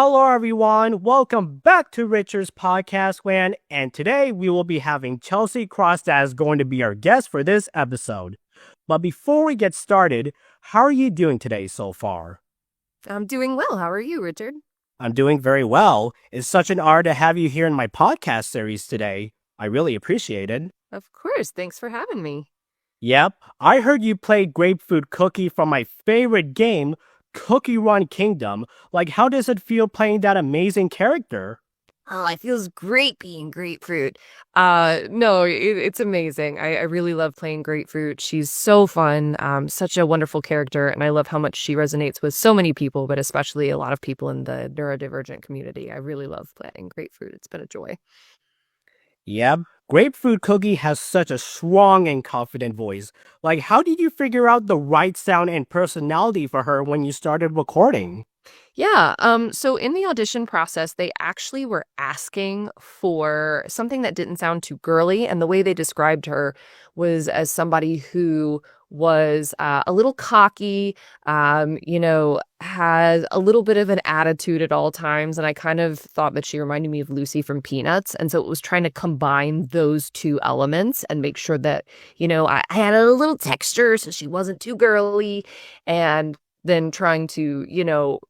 Hello, everyone. Welcome back to Richard's podcast, and today we will be having Chelsea Krause as going to be our guest for this episode. But before we get started, how are you doing today so far? I'm doing well. How are you, Richard? I'm doing very well. It's such an honor to have you here in my podcast series today. I really appreciate it. Of course. Thanks for having me. Yep, I heard you played Grapefruit Cookie from my favorite game, Cookie Run Kingdom. Like, how does it feel playing that amazing character? Oh, it feels great being Grapefruit. No, it's amazing. I really love playing Grapefruit. She's so fun, such a wonderful character, and I love how much she resonates with so many people, but especially a lot of people in the neurodivergent community. I really love playing Grapefruit. It's been a joy. Yep, Grapefruit Cookie has such a strong and confident voice. Like, how did you figure out the right sound and personality for her when you started recording? Yeah, so in the audition process, they actually were asking for something that didn't sound too girly, and the way they described her was as somebody who was a little cocky, has a little bit of an attitude at all times, and I kind of thought that she reminded me of Lucy from Peanuts, and so it was trying to combine those two elements and make sure that, I had a little texture so she wasn't too girly, and then trying to,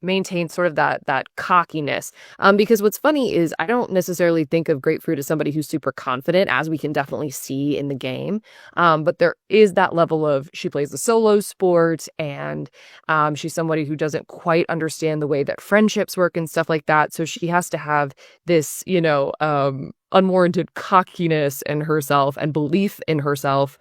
maintain sort of that cockiness. Because what's funny is I don't necessarily think of Grapefruit as somebody who's super confident, as we can definitely see in the game. But there is that level of she plays the solo sport, and she's somebody who doesn't quite understand the way that friendships work and stuff like that. So she has to have this, unwarranted cockiness in herself and belief in herself,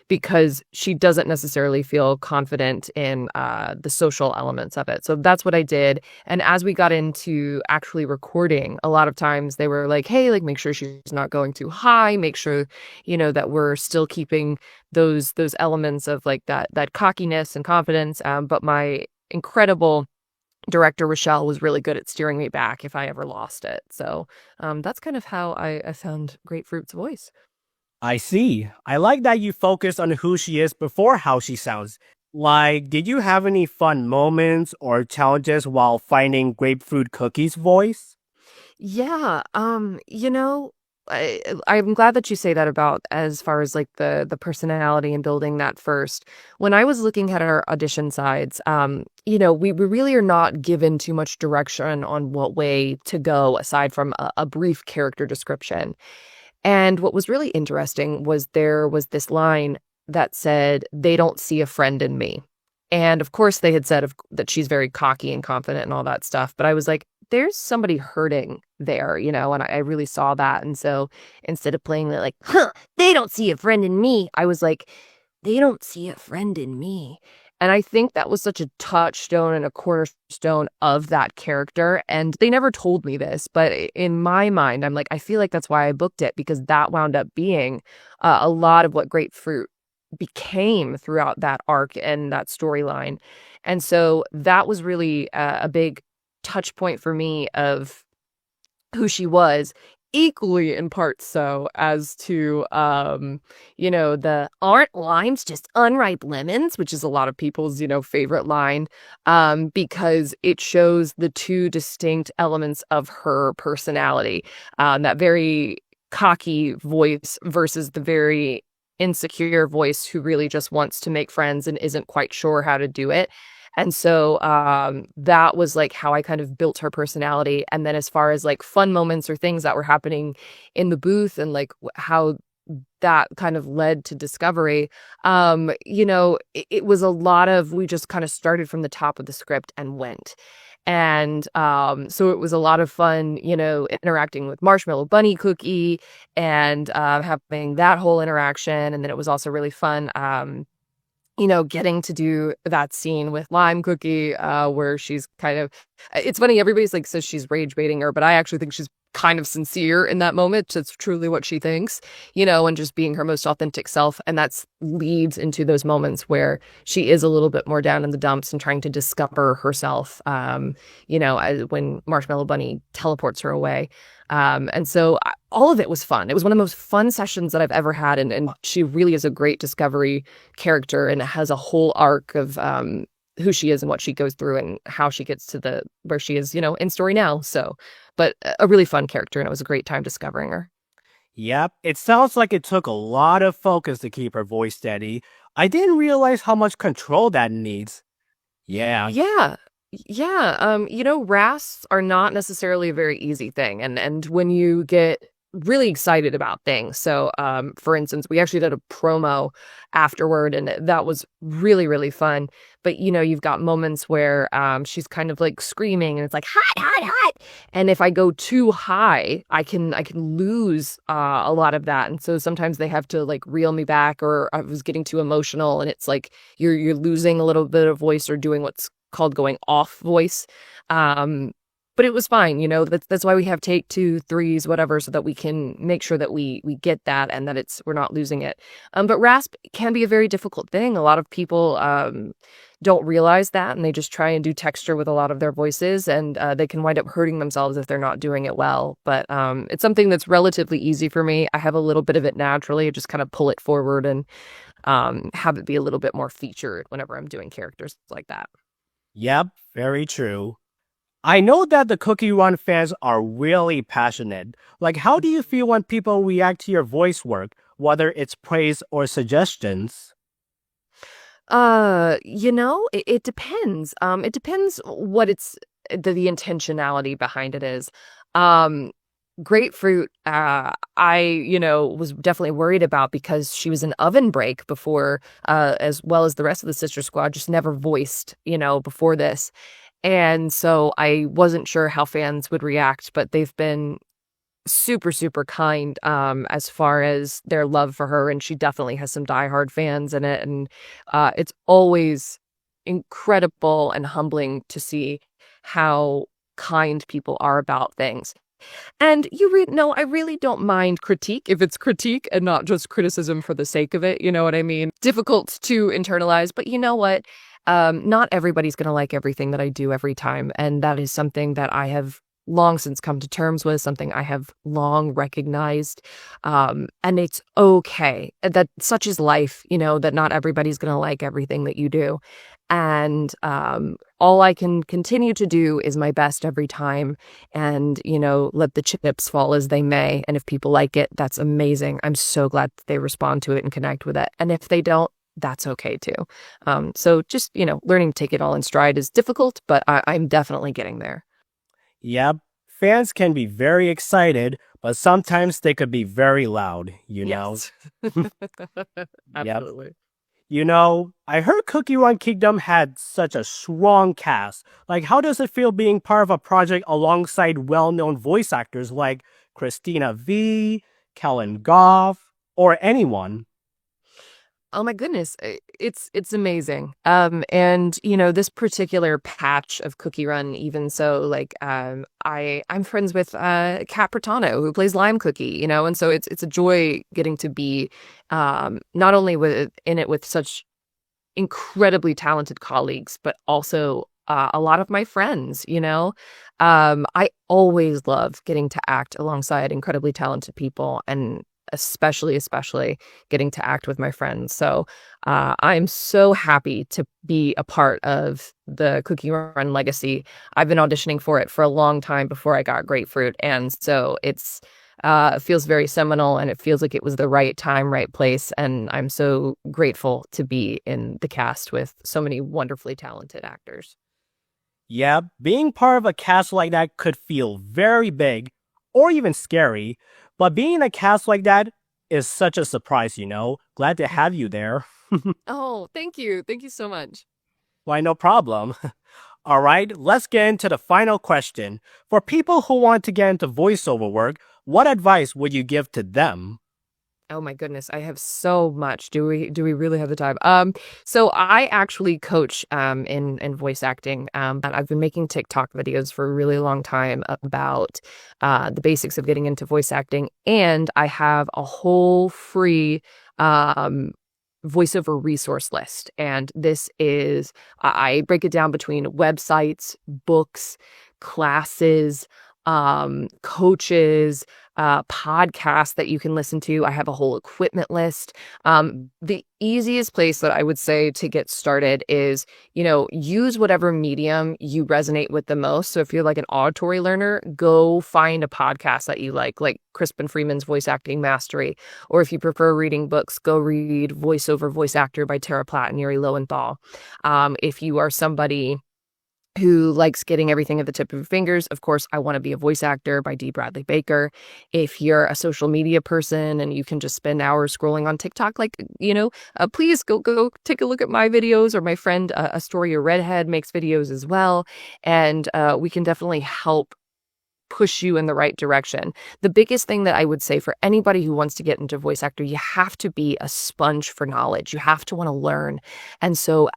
because she doesn't necessarily feel confident in the social elements of it. So that's what I did. And as we got into actually recording, a lot of times they were like, hey, like, make sure she's not going too high, make sure, that we're still keeping those elements of like that cockiness and confidence. But my incredible director Rochelle was really good at steering me back if I ever lost it. So that's kind of how I found Grapefruit's voice. I see. I like that you focus on who she is before how she sounds. Like, did you have any fun moments or challenges while finding Grapefruit Cookie's voice? Yeah, I'm glad that you say that about as far as like the personality and building that first. When I was looking at our audition sides, we really are not given too much direction on what way to go aside from a brief character description. And what was really interesting was there was this line that said, "They don't see a friend in me." And of course, they had said that she's very cocky and confident and all that stuff. But I was like, there's somebody hurting there, and I really saw that. And so instead of playing it like, they don't see a friend in me, I was like, they don't see a friend in me. And I think that was such a touchstone and a cornerstone of that character. And they never told me this, but in my mind, I'm like, I feel like that's why I booked it, because that wound up being a lot of what Grapefruit became throughout that arc and that storyline. And so that was really a big touch point for me of who she was, equally in part so as to the "aren't limes just unripe lemons," which is a lot of people's favorite line, because it shows the two distinct elements of her personality, that very cocky voice versus the very insecure voice who really just wants to make friends and isn't quite sure how to do it. And so that was like how I kind of built her personality. And then as far as like fun moments or things that were happening in the booth and like how that kind of led to discovery, it was a lot of, we just kind of started from the top of the script and went. And so it was a lot of fun, interacting with Marshmallow Bunny Cookie and having that whole interaction. And then it was also really fun, getting to do that scene with Lime Cookie, where she's kind of, it's funny, everybody's like, says she's rage baiting her, but I actually think she's kind of sincere in that moment. It's truly what she thinks, and just being her most authentic self. And that's leads into those moments where she is a little bit more down in the dumps and trying to discover herself, when Marshmallow Bunny teleports her away. And so all of it was fun. It was one of the most fun sessions that I've ever had. And she really is a great discovery character and has a whole arc of who she is and what she goes through and how she gets to the where she is, in story now. So, but a really fun character, and it was a great time discovering her. Yep, it sounds like it took a lot of focus to keep her voice steady. I didn't realize how much control that needs. Yeah, Yeah. Yeah. Rasps are not necessarily a very easy thing. And when you get really excited about things. So for instance, we actually did a promo afterward and that was really, really fun. But you've got moments where she's kind of like screaming and it's like hot, hot, hot. And if I go too high, I can lose a lot of that. And so sometimes they have to like reel me back, or I was getting too emotional and it's like you're losing a little bit of voice or doing what's called going off voice. Um, but it was fine, that's why we have take 2, 3s, whatever, so that we can make sure that we get that and that we're not losing it. But rasp can be a very difficult thing. A lot of people don't realize that, and they just try and do texture with a lot of their voices, and they can wind up hurting themselves if they're not doing it well. But it's something that's relatively easy for me. I have a little bit of it naturally. I just kind of pull it forward and have it be a little bit more featured whenever I'm doing characters like that. yep, very true. I know that the Cookie Run fans are really passionate. Like, how do you feel when people react to your voice work, whether it's praise or suggestions? It depends. It depends what the intentionality behind it is. Um, Grapefruit, was definitely worried about because she was an oven break before, as well as the rest of the Sister Squad, just never voiced, before this. And so I wasn't sure how fans would react, but they've been super, super kind as far as their love for her. And she definitely has some diehard fans in it. And it's always incredible and humbling to see how kind people are about things. And no, I really don't mind critique if it's critique and not just criticism for the sake of it. You know what I mean? Difficult to internalize, but you know what? Not everybody's going to like everything that I do every time. And that is something that I have long since come to terms with, something I have long recognized. And it's okay. That such is life, that not everybody's going to like everything that you do. And all I can continue to do is my best every time and, let the chips fall as they may. And if people like it, that's amazing. I'm so glad that they respond to it and connect with it. And if they don't, that's okay too. So just, learning to take it all in stride is difficult, but I'm definitely getting there. Yep, fans can be very excited, but sometimes they could be very loud, Yes. Yep. Absolutely. I heard Cookie Run Kingdom had such a strong cast. Like, how does it feel being part of a project alongside well-known voice actors like Christina V, Kellen Goff, or anyone? Oh my goodness, it's amazing. And this particular patch of Cookie Run, even so, like I'm friends with Kat Bertano, who plays Lime Cookie, and so it's a joy getting to be not only in it with such incredibly talented colleagues, but also a lot of my friends. I always love getting to act alongside incredibly talented people, and especially getting to act with my friends. So I'm so happy to be a part of the Cookie Run legacy. I've been auditioning for it for a long time before I got Grapefruit. And so it feels very seminal, and it feels like it was the right time, right place. And I'm so grateful to be in the cast with so many wonderfully talented actors. Yeah, being part of a cast like that could feel very big or even scary, but being in a cast like that is such a surprise. Glad to have you there. Oh, thank you. Thank you so much. Why, no problem. All right, let's get into the final question. For people who want to get into voiceover work, what advice would you give to them? Oh my goodness, I have so much. Do we really have the time? So I actually coach in voice acting. But I've been making TikTok videos for a really long time about the basics of getting into voice acting, and I have a whole free voiceover resource list. And this is I break it down between websites, books, classes, coaches, podcasts that you can listen to. I have a whole equipment list. The easiest place that I would say to get started is, use whatever medium you resonate with the most. So if you're like an auditory learner, go find a podcast that you like Crispin Freeman's Voice Acting Mastery. Or if you prefer reading books, go read Voiceover Voice Actor by Tara Platt and Yuri Lowenthal. If you are somebody who likes getting everything at the tip of your fingers, of course, I Want to Be a Voice Actor by D. Bradley Baker. If you're a social media person and you can just spend hours scrolling on TikTok, please go take a look at my videos, or my friend Astoria Redhead makes videos as well. And we can definitely help push you in the right direction. The biggest thing that I would say for anybody who wants to get into voice actor, you have to be a sponge for knowledge. You have to want to learn. And so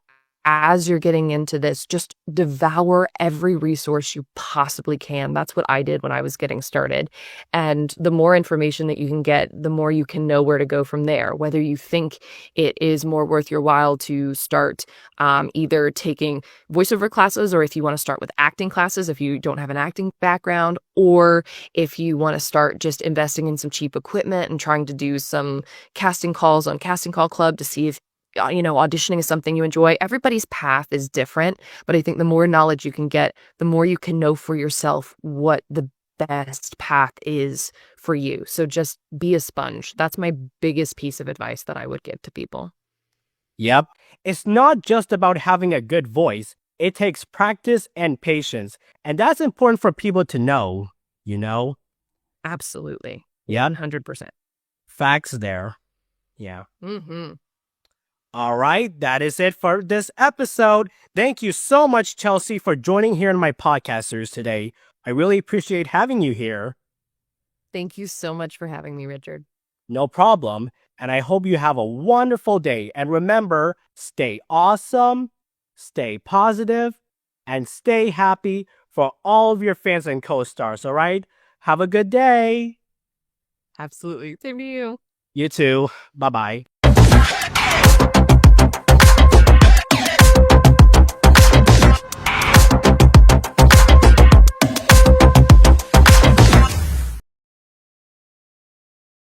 as you're getting into this, just devour every resource you possibly can. That's what I did when I was getting started. And the more information that you can get, the more you can know where to go from there. Whether you think it is more worth your while to start either taking voiceover classes, or if you want to start with acting classes, if you don't have an acting background, or if you want to start just investing in some cheap equipment and trying to do some casting calls on Casting Call Club to see if auditioning is something you enjoy. Everybody's path is different, but I think the more knowledge you can get, the more you can know for yourself what the best path is for you. So just be a sponge. That's my biggest piece of advice that I would give to people. Yep. It's not just about having a good voice. It takes practice and patience. And that's important for people to know, Absolutely. Yeah. 100%. Facts there. Yeah. Mm-hmm. All right, that is it for this episode. Thank you so much, Chelsea, for joining here in my podcast series today. I really appreciate having you here. Thank you so much for having me, Richard. No problem. And I hope you have a wonderful day. And remember, stay awesome, stay positive, and stay happy for all of your fans and co-stars, all right? Have a good day. Absolutely. Same to you. You too. Bye-bye.